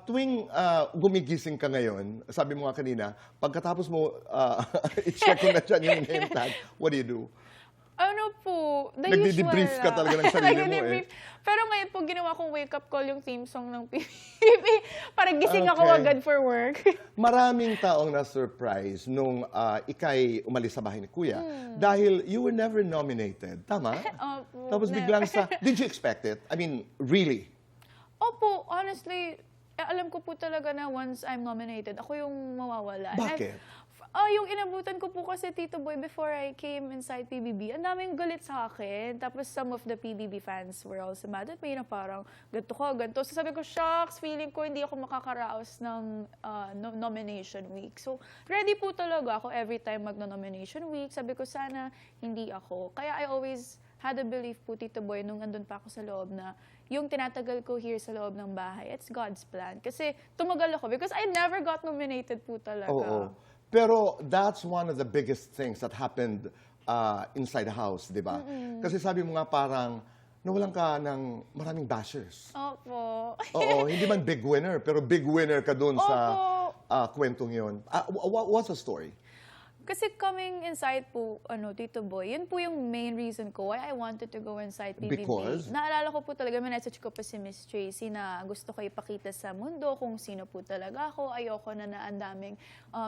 Tuwing gumigising ka ngayon, sabi mo nga kanina, pagkatapos mo i-check kung na dyan yung name tag, what do you do? Ano po, the Nagdi-debrief usual ka talaga ng sarili mo Nagdi-debrief. eh. Pero ngayon po, ginawa kong wake-up call yung theme song ng PBB. Para gising ako Okay. agad for work. Maraming taong na-surprise nung ikay umalis sa bahay ni Kuya dahil you were never nominated. Tama? Opo. Tapos biglang did you expect it? I mean, really? Opo, honestly, alam ko po talaga na once I'm nominated, ako yung mawawala. Bakit? Yung inabutan ko po kasi, Tito Boy, before I came inside PBB, ang daming galit sa akin. Tapos some of the PBB fans were also mad at me na parang, ganito ko, ganito. So sabi ko, shucks, feeling ko hindi ako makakaraos ng nomination week. So ready po talaga ako every time magno-nomination week. Sabi ko, sana hindi ako. Kaya I always had a belief po, Tito Boy, nung andun pa ako sa loob na yung tinatagal ko here sa loob ng bahay, it's God's plan. Kasi tumagal ako because I never got nominated po talaga. Oo. Pero that's one of the biggest things that happened inside the house, di ba? Kasi sabi mo nga parang nawalan ka ng maraming bashers. Opo. Oo, hindi man big winner, pero big winner ka doon sa Opo. kwentong yun. What's the story? Kasi coming inside po, Tito Boy, yun po yung main reason ko why I wanted to go inside PBB. Because? Naalala ko po talaga, message ko pa si Miss Tracy na gusto ko ipakita sa mundo kung sino po talaga ako. Ayoko na ang daming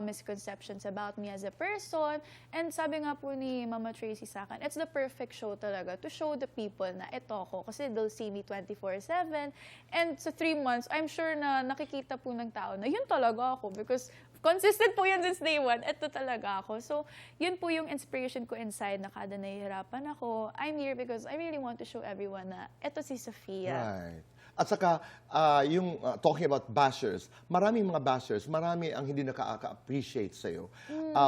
misconceptions about me as a person. And sabi nga po ni Mama Tracy sa akin, it's the perfect show talaga to show the people na ito ako. Kasi they'll see me 24/7. And sa 3 months, I'm sure na nakikita po ng tao na yun talaga ako. Because consistent po yan since day one. Ito talaga ako. So, yun po yung inspiration ko inside na kada nahihirapan ako. I'm here because I really want to show everyone na ito si Sofia. Right. At saka, yung talking about bashers, maraming mga bashers, marami ang hindi nakaka-appreciate sa'yo,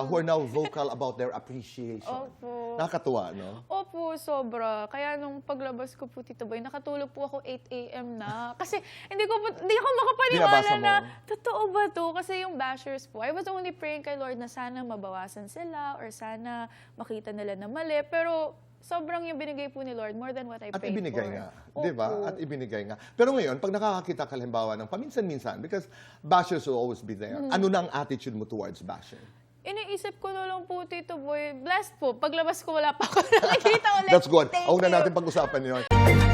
who are now vocal about their appreciation. Opo. Nakakatuwa, no? Opo, sobra. Kaya nung paglabas ko po, Tito Boy, nakatulog po ako 8 a.m. na. Kasi hindi ako makapaniwala Binabasa mo? na, totoo ba to? Kasi yung bashers po, I was only praying kay Lord na sana mabawasan sila or sana makita nila na mali. Pero sobrang yung binigay po ni Lord, more than what I At prayed ibinigay for. nga, di ba? Opo. At ibinigay nga. Pero ngayon, pag nakakakita ka halimbawa ng paminsan-minsan, because bashers will always be there, ano na ang attitude mo towards bashing? Iniisip ko na lang po, Tito Boy, blessed po. Paglabas ko, wala pa ako nakikita ulit. That's good. Thank Huwag na you. natin pag-usapan yun.